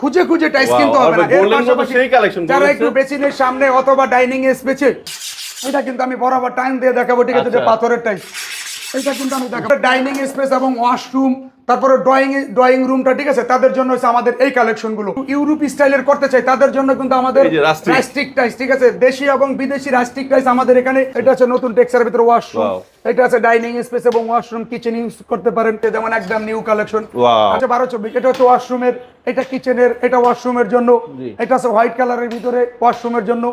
খুঁজে খুঁজে টাইলস কিনতে হবে না। এর পাশাপাশি যারা একটু বেসিনের সামনে অথবা ডাইনিং স্পেসে, এটা কিন্তু আমি বরাবর টাইম দিয়ে দেখাবো, ঠিক আছে, যে পাথরের টাইলস। এটা কিন্তু আমি দেখাবো ডাইনিং স্পেস এবং ওয়াশরুম, তারপরে ড্রয়িং রুমটা, ঠিক আছে, তাদের জন্য হচ্ছে আমাদের এই কালেকশন গুলো। ইউরোপ স্টাইলের করতে চাই তাদের জন্য কিন্তু আমাদের রাস্টিক টাইলস, ঠিক আছে, দেশি এবং বিদেশি রাস্টিক টাইলস আমাদের এখানে। এটা হচ্ছে নতুন টেক্সচারের ভিতরে ওয়াশরুম, এটা আছে ডাইনিং স্পেস এবং ওয়াশরুম কিচেন ইউজ করতে পারেন, যেমন একদম নিউ কালেকশন। আচ্ছা 1224, এটা হচ্ছে ওয়াশরুমের, এটা কিচেনের, এটা ওয়াশরুমের জন্য, এটা আছে হোয়াইট কালারের ভিতরে ওয়াশরুমের জন্য,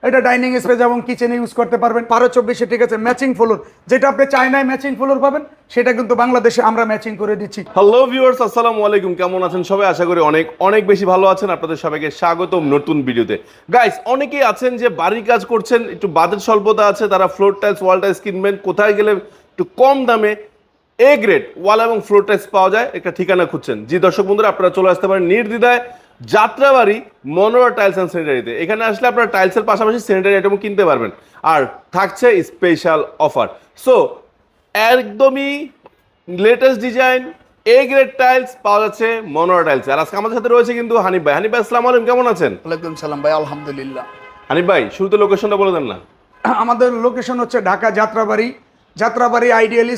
এটা ডাইনিং স্পেস এবং কিচেনে ইউজ করতে পারবেন। 1224, ঠিক আছে, ম্যাচিং ফ্লোর, যেটা আপনি চায়নায় ম্যাচিং ফ্লোর পাবেন সেটা কিন্তু বাংলাদেশে আমরা ম্যাচিং করে দিচ্ছি। হ্যালো ভিউয়ার্স, আসসালামু আলাইকুম, কেমন আছেন সবাই? আশা করি অনেক অনেক বেশি ভালো আছেন। আপনাদের সবাইকে স্বাগতম নতুন ভিডিওতে। গাইস, অনেকেই আছেন যে বাড়ির কাজ করছেন, একটু বাজেট স্বল্পতা আছে, তারা ফ্লোর টাইলস ওয়াল টাইলস কিনবেন, কোথায় গেলে একটু কম দামে এ গ্রেড ওয়াল এবং ফ্লোর টাইলস পাওয়া যায়, একটা ঠিকানা খুঁজছেন। জি দর্শক বন্ধুরা, আপনারা চলে আসতে পারেন নির্দ্বিধায় যাত্রাবাড়ি মনোরা টাইলস অ্যান্ড স্যানিটারিতে। এখানে আসলে আপনারা টাইলসের পাশাপাশি স্যানিটারি আইটেমও কিনতে পারবেন, আর থাকছে স্পেশাল অফার। সো একদমই latest design A grade tiles পাওয়া যাচ্ছে মনোরা টাইলস। আর আজকে আমাদের সাথে রয়েছে কিন্তু হানিফ ভাই। হানিফ ভাই, আসসালামু আলাইকুম, কেমন আছেন? ওয়ালাইকুম সালাম ভাই, আলহামদুলিল্লাহ। হানিফ ভাই, শুরুতে লোকেশনটা বলে দেন না। আমাদের লোকেশন হচ্ছে ঢাকা যাত্রাবাড়ি আইডিয়াল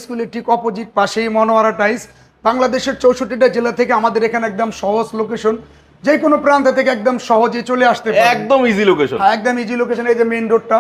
স্কুলের ঠিক অপোজিট পাশেই মনোয়ারা টাইলস। বাংলাদেশের 64টা জেলা থেকে আমাদের এখানে একদম সহজ লোকেশন, যে কোনো প্রান্ত থেকে একদম সহজে চলে আসতে পারে, একদম ইজি লোকেশন। একদম ইজি লোকেশন। এই যে মেইন রোডটা,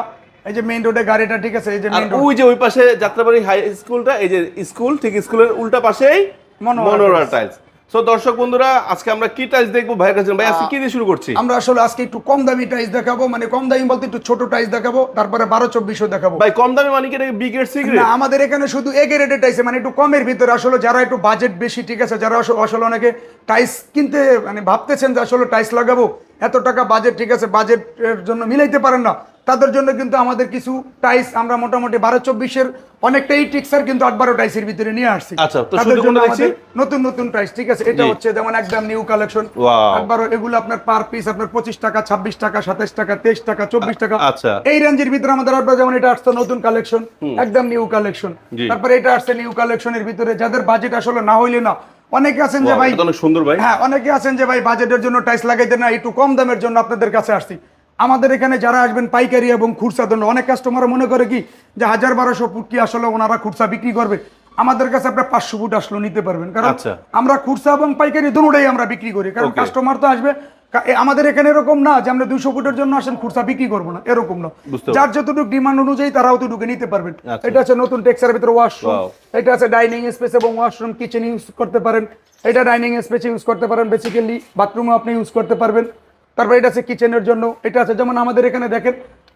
এই যে মেইন রোডে গাড়িটা, ঠিক আছে, এই যে মেইন রোড, ওই যে ওই পাশে যাত্রাবাড়ি হাই স্কুলটা, এই যে স্কুল, ঠিক স্কুলের উল্টা পাশেই মনোরা টাইলস। সো দর্শক বন্ধুরা, আজকে আমরা কি টাইলস দেখবো ভাইয়ের কাছে? ভাই আজকে কি দিয়ে শুরু করছি? আমরা আসলে আজকে একটু কম দামি টাইলস দেখাবো, মানে কম দামি বলতে একটু ছোট টাইলস দেখাবো, তারপরে 1224 দেখাবো। ভাই কম দামে মানে কি এটা বি গ্রেড সি গ্রেড? না, আমাদের এখানে শুধু এ গ্রেডের টাইলস, মানে একটু কমের ভিতরে। আসলে যারা একটু বাজেট বেশি, ঠিক আছে, যারা আসলে অনেকে টাইলস কিনতে মানে ভাবতেছেন যে আসলে টাইলস লাগাবো, এত টাকা বাজেট, ঠিক আছে, বাজেটের জন্য মিলাইতে পারেন না, তাদের জন্য কিন্তু আমাদের কিছু টাইলস আমরা মোটামুটি 1224 অনেকটাই টিক্সার কিন্তু 8-12 টাইলসের ভিতরে নিয়ে আসছি। আচ্ছা, তো তাদের শুধু জন্য কোনটা আমাদের দেখছি? নতুন নতুন টাইলস, ঠিক আছে, এটা হচ্ছে যেমন একদম নিউ কালেকশন। ওয়াও। 8-12 এগুলো আপনার পার পিস আপনার 25 টাকা, 26 টাকা, 27 টাকা, 23 টাকা, 24 টাকা, আচ্ছা, এই রেঞ্জের ভিতরে আমাদের আসবে। যেমন এটা আসছে নতুন কালেকশন, একদম নিউ কালেকশন। তারপরে এটা আসছে নিউ কালেকশনের ভিতরে, যাদের বাজেট আসলে না হইলে না, অনেকে আছেন যে ভাই, অনেক সুন্দর ভাই, হ্যাঁ, অনেকে আছেন যে ভাই বাজেটের জন্য টাইলস লাগাইতে না, একটু কম দামের জন্য আপনাদের কাছে আসছি। আমাদের এখানে যারা আসবেন পাইকারি এবং খুচরা জন্য, অনেক কাস্টমার মনে করে কি যে 1000-1200 ফুট কি আসলে ওনারা খুচরা বিক্রি করবে, আমাদের কাছে আপনার 500 ফুট আসলেও নিতে পারবেন, কারণ আমরা খুচরা এবং পাইকারি দুটোটাই আমরা বিক্রি করি। কারণ কাস্টমার তো আসবে, আমাদের এখানে এরকম না যে আমরা 200 ফুটের জন্য আসেন খুচরা বিক্রি করবো না, এরকম না। যার যতটুকু ডিমান্ড অনুযায়ী তারা অতটুকু নিতে পারবেন। এটা হচ্ছে নতুন টেক্সচারের ভিতরে ওয়াশরুম, এটা আছে ডাইনিং স্পেস এবং ওয়াশরুম কিচেন ইউজ করতে পারেন, এটা ডাইনিং স্পেস ইউজ করতে পারেন, বেসিক্যালি বাথরুমও আপনি ইউজ করতে পারবেন। তারপর এটা আছে কিচেনের জন্য, এটা আছে যেমন আমাদের এখানে দেখেন,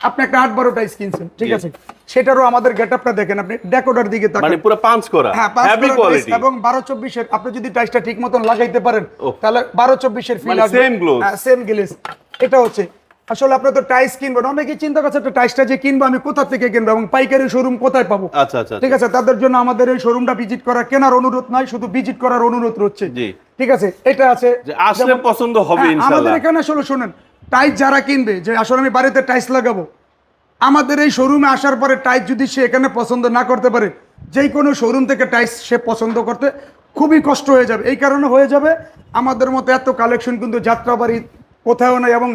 আপনি একটা 8-12 টাইলস কিনছেন, ঠিক আছে, সেটারও আমাদের গেটআপটা দেখেন, আপনি ডেকোরের দিকে তাকান, মানে পুরো পাঁচ করা, হ্যাঁ, হেভি কোয়ালিটি। এবং 1224 আপনি যদি টাইলসটা ঠিক মতন লাগাইতে পারেন, তাহলে 1224 ফিল আসবে, সেম গ্লোজ, হ্যাঁ, সেম গ্লেজ। এটা হচ্ছে আসলে আপনি তো টাইলস কিনবেন, অনেকেই চিন্তা করছে একটা টাইলসটা যে কিনবো আমি কোথা থেকে কিনবো এবং পাইকারি শোরুম কোথায় পাবো। আচ্ছা আচ্ছা, ঠিক আছে, তাদের জন্য আমাদের এই শোরুমটা ভিজিট করা, কেনার অনুরোধ নয়, শুধু ভিজিট করার অনুরোধ রয়েছে। ঠিক আছে, এটা আছে যে আসলে পছন্দ হবে ইনশাআল্লাহ। আমাদের এখানে আসলে শুনেন, টাইলস যারা কিনবে যে আসলে আমি বাড়িতে টাইলস লাগাবো, আমাদের এই শোরুমে আসার পরে টাইলস যদি সে এখানে পছন্দ না করতে পারে, যে কোনো শোরুম থেকে টাইলস সে পছন্দ করতে খুবই কষ্ট হয়ে যাবে। এই কারণে হয়ে যাবে, আমাদের মতো এত কালেকশন কিন্তু যাত্রাবাড়ি কোথাও নাই, এবং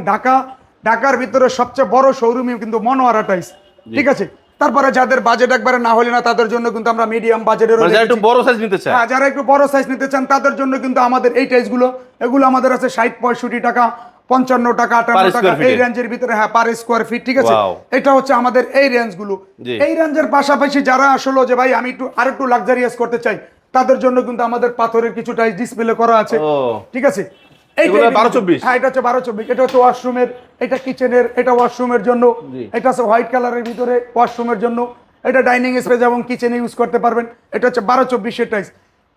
ঢাকার ভিতরে সবচেয়ে বড় শোরুমই কিন্তু মনোয়ারা টাইলস। ঠিক আছে, তারপরে যাদের বাজেট একবারে না হলে না, তাদের জন্য কিন্তু আমরা মিডিয়াম বাজেটের, যারা একটু বড় সাইজ নিতে চায়, হ্যাঁ, যারা একটু বড় সাইজ নিতে চান তাদের জন্য কিন্তু আমাদের এই টাইলসগুলো, এগুলো আমাদের আছে 60-65 টাকা, 55 টাকা, 58 টাকা, এই রেঞ্জের ভিতরে, হ্যাঁ, পার স্কোয়ার ফিট। ঠিক আছে, এটা হচ্ছে আমাদের এই রেঞ্জগুলো। এই রেঞ্জের পাশাপাশি যারা আসলে যে ভাই আমি আরেকটু লাক্সারিয়াস করতে চাই, তাদের জন্য কিন্তু আমাদের পাথরের কিছু টাইলস ডিসপ্লে করা আছে। ঠিক আছে, এটা হচ্ছে 1224, এটা হচ্ছে ওয়াশরুমের, এটা কিচেনের, এটা ওয়াশরুমের জন্য, এটা আছে হোয়াইট কালারের ভিতরে ওয়াশরুমের জন্য, এটা ডাইনিং স্পেস এবং কিচেনে ইউজ করতে পারবেন। এটা হচ্ছে 1224 টাইলস।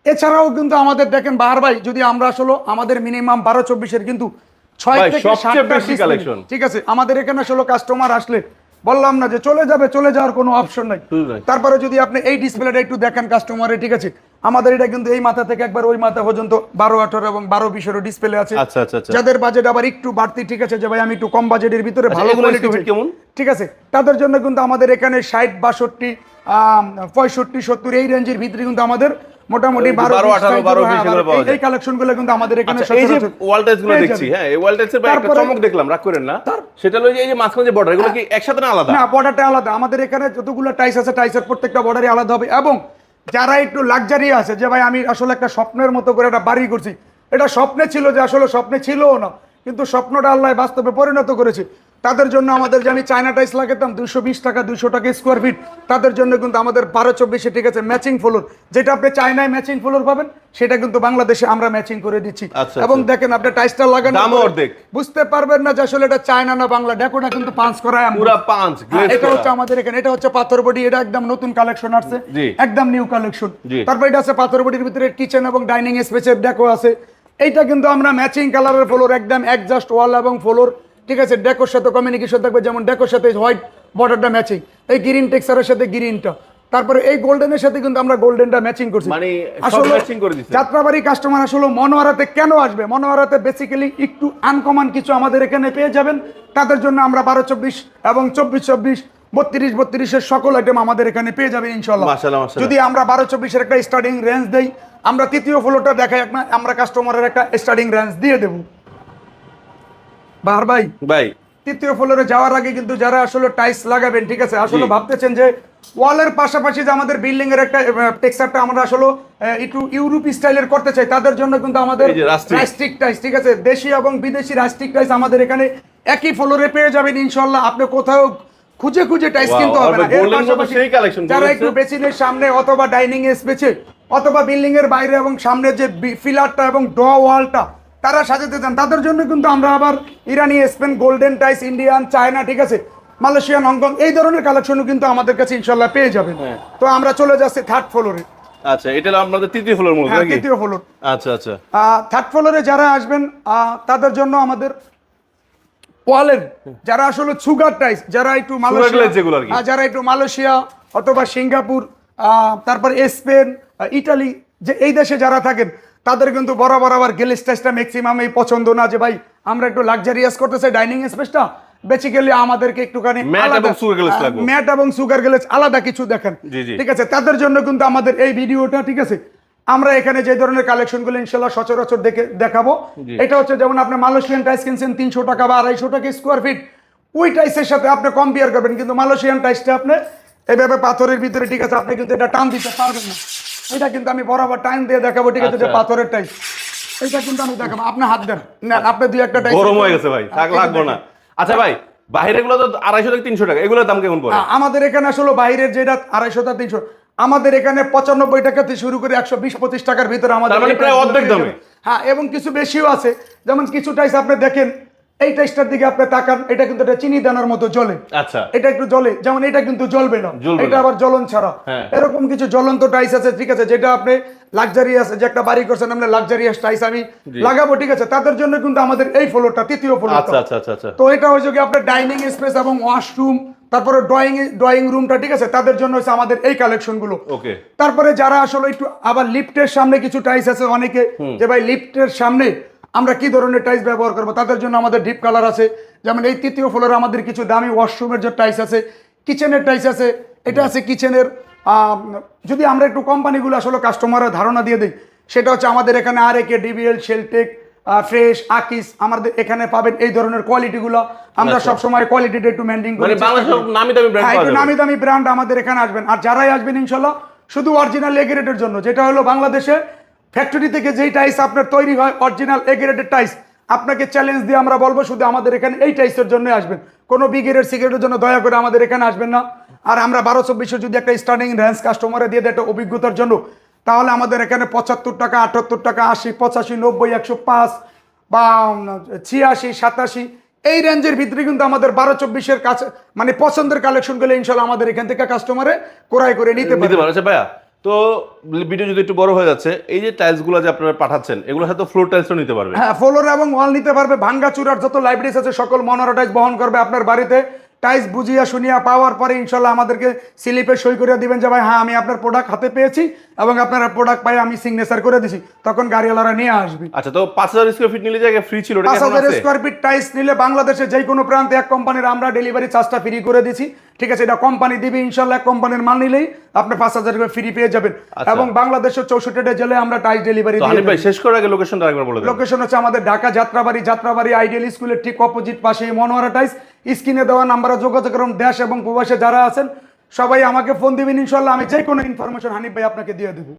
এছাড়াও কিন্তু আমাদের দেখেন বাহার ভাই, যদি আমরা আসলে আমাদের মিনিমাম 1224 কিন্তু 6 থেকে 7টা কালেকশন। ঠিক আছে, আমাদের এখানে আসলে কাস্টমার আসলে বললাম না যে চলে যাওয়ার কোনো অপশন নাই। তারপরে যদি আপনি এই ডিসপ্লেটা একটু দেখেন কাস্টমারে, ঠিক আছে, আমাদের এটা কিন্তু এই মাথা থেকে একবার ওই মাথা পর্যন্ত 12-18 এবং 12-20 ডিসপ্লে আছে। যাদের বাজেট আবার একটু বাড়তি, ঠিক আছে, যে ভাই আমি একটু কম বাজেটের ভিতরে ভালো কোয়ালিটি কেমন, ঠিক আছে, তাদের জন্য কিন্তু আমাদের এখানে 60, 62, 65, 70 এই রেঞ্জের ভিতরে কিন্তু আমাদের মোটামুটি 12 12 18 12 20 এগুলো পাওয়া যায়। এই কালেকশনগুলো কিন্তু আমাদের এখানে আচ্ছা, এই যে সচরাচর ওয়াল টাইলস গুলো পেয়ে দেখছি, যাবেন। হ্যাঁ এই ওয়াল টাইলসের ভাই একটা তারপরে- চমক দেখলাম, রাগ করেন না, সেটা হলো যে এই যে মাঝখানে যে বর্ডার, এগুলো কি একসাথে না আলাদা? না, বর্ডারটা আলাদা। আমাদের এখানে যতগুলো টাইস আছে টাইসের প্রত্যেকটা বর্ডারই আলাদা হবে। এবং যারা একটু লাক্সারি আছে যে ভাই আমি আসলে একটা স্বপ্নের মতো করে একটা বাড়ি করছি, এটা স্বপ্নে ছিল যে আসলে স্বপ্নে ছিলও না, কিন্তু স্বপ্নটা আল্লাহ বাস্তবে পরিণত করেছে, তাদের জন্য আমাদের যে আমি চায়না টাইস লাগাতাম 220 টাকা 200 টাকা স্কোয়ার ফিট, তাদের জন্য কিন্তু আমাদের 12-24 ঠিক আছে ম্যাচিং ফ্লোর, যেটা আপনি চায়নায় ম্যাচিং ফ্লোর পাবেন সেটা কিন্তু বাংলাদেশে আমরা ম্যাচিং করে দিচ্ছি। আচ্ছা, এবং আচ্ছা। দেখেন আপনি টাইসটা লাগানো দামও অর্ধেক। বুঝতে পারবেন না যে আসলে এটা চায়না না বাংলা। ডেকোটা কিন্তু পাঁচ করা পুরা পাঁচ গ্লেজ এটা হচ্ছে আমাদের এখানে, এটা হচ্ছে পাথর বডি, এটা একদম নতুন কালেকশন আসছে, জি। একদম নিউ কালেকশন। জি। তারপর এটা আছে পাথর বডির ভিতরে কিচেন এবং ডাইনিং স্পেসের ডেকো আছে। এইটা কিন্তু আমরা ম্যাচিং কালারের ফ্লোর, একদম অ্যাডজাস্ট ওয়াল এবং ফ্লোর, ঠিক আছে, ডেকোর সাথে কমিউনিকেশন থাকবে, যেমন ডেকোর সাথে হোয়াইট বর্ডারটা ম্যাচিং, এই গ্রিন টেক্সচারের সাথে গ্রিনটা, তারপরে এই গোল্ডেনের সাথে কিন্তু আমরা গোল্ডেনটা ম্যাচিং করছি। মানে সব আসলে ম্যাচিং করে দিচ্ছে। যাত্রাবাড়ি কাস্টমার আসলে মনোয়ারাতে কেন আসবে, মনোয়ারাতে বেসিক্যালি একটু আনকমন কিছু আমাদের এখানে পেয়ে যাবেন, তাদের জন্য আমরা 12-24 এবং 24-24 32-32 সকল আইটেম আমাদের এখানে পেয়ে যাবেন ইনশাল্লাহ। মাশাআল্লাহ, মাশাআল্লাহ। যদি আমরা 12-24 একটা স্টার্টিং রেঞ্জ দেই, আমরা তৃতীয় ফ্লোরটা দেখাই, আমরা কাস্টমারের একটা স্টার্টিং রেঞ্জ দিয়ে দেবো। বাহার ভাই, ভাই তৃতীয় ফ্লোরে যাওয়ার আগে কিন্তু যারা আসলে টাইলস লাগাবেন, ঠিক আছে, আসলে ভাবতেছেন যে ওয়ালের পাশাপাশি যে আমাদের বিল্ডিং এর একটা টেক্সচারটা আমরা আসলে একটু ইউরোপ স্টাইলের করতে চাই, তাদের জন্য কিন্তু আমাদের এই যে রাস্ট্রিক। রাস্ট্রিক টাইলস, ঠিক আছে, দেশি এবং বিদেশি রাস্ট্রিক টাইলস আমাদের এখানে একই ফ্লোরে পেয়ে যাবেন ইনশাল্লাহ। আপনি কোথাও খুঁজে খুঁজে টাইলস Wow, কিনতে হবে আর না। এর golden মতো পাশাপাশি সেই collection যারা বলেছে। একটু বেসিনের সামনে অথবা ডাইনিং স্পেসে অথবা বিল্ডিং এর বাইরে এবং সামনে যে ফিলারটা এবং ডো ওয়ালটা তারা সাজাতে চান, তাদের জন্য কিন্তু আমরা আবার ইরানি, স্পেন, গোল্ডেন টাইস, ইন্ডিয়ান, চায়না, ঠিক আছে, মালয়েশিয়ান, হংকং, এই ধরনের কালেকশনও কিন্তু আমাদের কাছে ইনশাল্লাহ পেয়ে যাবেন। হ্যাঁ। তো আমরা চলে যাচ্ছি থার্ড ফ্লোরে। আচ্ছা, এটা হলো আপনাদের তৃতীয় ফ্লোর মধ্যে নাকি? তৃতীয় ফ্লোর। আচ্ছা আচ্ছা। থার্ড ফ্লোরে যারা আসবেন তাদের জন্য আমাদের ওয়ালের যারা আসলে সুগার টাইস, যারা একটু glaze যেগুলো আর কি। যারা একটু মালয়েশিয়া অথবা সিঙ্গাপুর, তারপর স্পেন, ইটালি, যে এই দেশে যারা থাকেন, তাদের কিন্তু বরাবর আবার গ্লেজ টাইসটা ম্যাক্সিমাম এই পছন্দ না, যে ভাই আমরা একটু লাক্সারিয়াস করতে চাই ডাইনিং স্পেসটা, বেসিক্যালি আমাদেরকে একটুখানি Matte এবং sugar glaze লাগবে। ম্যাট এবং সুগার গ্লেজ আলাদা কিছু দেখেন, জি, জি। ঠিক আছে, তাদের জন্য কিন্তু আমাদের এই ভিডিওটা, ঠিক আছে, আমরা এখানে যে ধরনের কালেকশনগুলো ইনশাল্লাহ সচরাচর দেখাবো, জি। এটা হচ্ছে যেমন আপনি মালয়েশিয়ান টাইস কিনছেন 300 টাকা বা 250 টাকা স্কোয়ার ফিট, ওই টাইসের সাথে আপনি কম্পেয়ার করবেন, কিন্তু মালয়েশিয়ান টাইসটা আপনি এইভাবে পাথরের ভিতরে, ঠিক আছে, আপনি কিন্তু এটা টান দিতে পারবেন না। এটা কিন্তু আমি বরাবর টাইম দিয়ে দেখাবো, ঠিক আছে, যে আচ্ছা। পাথরের টাইস, এটা কিন্তু আমি দেখাবো। আপনি হাত দেন না, আপনি দুই একটা টাইস গরম হয়ে গেছে ভাই, থাক লাগবো না। আচ্ছা ভাই, বাইরে গুলো তো 250 থেকে 300 টাকা, এগুলোর দাম কেমন পড়ে? আমাদের এখানে আসলে বাইরের যেটা 250-300, আমাদের এখানে 95 টাকা থেকে শুরু করে 120-25 টাকার ভিতরে আমাদের তার মানে এই প্রায় টাইসগুলো অর্ধেক পেয়ে দামে। যাবেন। হ্যাঁ, এবং কিছু বেশিও আছে, যেমন কিছু টাইস আপনি দেখেন, এই টাইসটার দিকে আপনি তাকান, এটা কিন্তু একটা চিনি দানার মতো জ্বলে, আচ্ছা। এটা একটু জ্বলে, যেমন এটা কিন্তু জ্বলবে না, জ্বলবে এটা না। আবার জ্বলন ছাড়া। হ্যাঁ। এরকম কিছু জ্বলন্ত টাইস আছে, ঠিক আছে, যেটা আপনি লাক্সারিয়াস, যে একটা বাড়ি করছেন আমরা লাক্সারিয়াস টাইস আমি জি। লাগাবো, ঠিক আছে, তাদের জন্য কিন্তু আমাদের এই ফ্লোরটা তৃতীয় আচ্ছা ফ্লোরটা। আচ্ছা আচ্ছা আচ্ছা। তো এটা হচ্ছে কি আপনার ডাইনিং স্পেস এবং ওয়াশরুম, তারপরে ড্রয়িং রুমটা, ঠিক আছে, তাদের জন্য হচ্ছে আমাদের এই কালেকশনগুলো। ওকে। তারপরে যারা আসলে একটু আবার লিফটের সামনে কিছু টাইস আছে অনেকে, যে ভাই লিফটের সামনে আমরা কি ধরনের টাইস ব্যবহার করবো, তাদের জন্য আমাদের ডিপ কালার আছে। যেমন এই তৃতীয় ফ্লোরে আমাদের কিছু দামি ওয়াশরুমের যে টাইস আছে, কিচেনের টাইস আছে, এটা আছে কিচেনের। যদি আমরা একটু কোম্পানিগুলো আসলে কাস্টমারের ধারণা দিয়ে দিই, সেটা হচ্ছে আমাদের এখানে RAK, DBL, শেলটেক, ফ্রেশ, আকিস, আমাদের এখানে পাবেন এই ধরনের কোয়ালিটিগুলো। আমরা আচ্ছা। সবসময় কোয়ালিটিটা একটু মেনটেন করি, মানে বাংলাদেশের নামি দামি ব্র্যান্ড হ্যাঁ, পাওয়া একটু যাবে। নামি দামি ব্র্যান্ড আমাদের এখানে আসবেন। আর যারাই আসবেন ইনশাল্লাহ শুধু অরিজিনাল এ গ্রেডের জন্য, যেটা হলো বাংলাদেশে ফ্যাক্টরি থেকে যেই টাইস আপনার তৈরি হয় অরিজিনাল এ গ্রেডের টাইস, আপনাকে চ্যালেঞ্জ দিয়ে আমরা বলবো শুধু আমাদের এখানে এই টাইসের জন্য আসবেন, কোনো বি গ্রেড সিগারেটের জন্য দয়া করে আমাদের এখানে আসবেন না। আর আমরা 12-24 যদি একটা স্টার্টিং রেঞ্জ কাস্টমারে দিয়ে দেয় একটা অভিজ্ঞতার জন্য, তাহলে আমাদের এখানে 75 টাকা, 78 টাকা, 80, 85, 90, 105 বা 86, 87 এই রেঞ্জের ভিতরে কিন্তু আমাদের 12-24 কাছে মানে পছন্দের কালেকশন গুলো ইনশাল্লাহ আমাদের এখান থেকে কাস্টমারে ক্রয় করে নিতে নিতে পারে। পারো। আচ্ছা ভাইয়া, তো ভিডিও যদি একটু বড় হয়ে যাচ্ছে, এই যে টাইলস গুলো যে আপনারা পাঠাচ্ছেন, এগুলো হয়তো ফ্লোর টাইলসও নিতে পারবে। হ্যাঁ, ফ্লোর এবং ওয়াল নিতে পারবে। ভাঙ্গা চূড়ার যত লাইব্রেরিজ আছে সকল মনোরা টাইস বহন করবে আপনার বাড়িতে। টাইস বুঝিয়া শুনিয়া পাওয়ার পরে ইনশাল্লাহ আমাদেরকে স্লিপে সই করে দিবেন যে ভাই হ্যাঁ আমি আপনার প্রোডাক্ট হাতে পেয়েছি এবং আপনার প্রোডাক্ট পাই আমি সিগনেচার করে দিছি, তখন গাড়িওয়ালারা নিয়ে আসবে। আচ্ছা, তো 5000 স্কয়ার ফিট নিলে জায়গা ফ্রি ছিল, ওটা কি এখন 5000 আছে? স্কোয়ার ফিট টাইস নিলে বাংলাদেশে যে কোনো প্রান্তে এক কোম্পানির আমরা ডেলিভারি চার্জটা ফ্রি করে দিছি। ঠিক আছে, এটা কোম্পানি দিবে ইনশাল্লাহ। কোম্পানির মাল নিলেই আপনি 5,000 টাকা ফ্রি পেয়ে যাবেন। আচ্ছা। এবং বাংলাদেশের 64টা জেলায় আমরা টাইস ডেলিভারি তো হানিফ ভাই শেষ করার আগে লোকেশনটা আরেকবার বলে দেন। লোকেশন হচ্ছে আমাদের ঢাকা যাত্রাবাড়ি আইডিয়াল স্কুলের ঠিক অপোজিট পাশে মনোয়ারা টাইস। স্ক্রিনে দেওয়া নাম্বারে যোগাযোগ করুন। দেশ এবং প্রবাসে যারা আছেন সবাই আমাকে ফোন দিবেন ইনশাল্লাহ, আমি যে কোনো ইনফরমেশন হানিফ ভাই আপনাকে দিয়ে দেবো।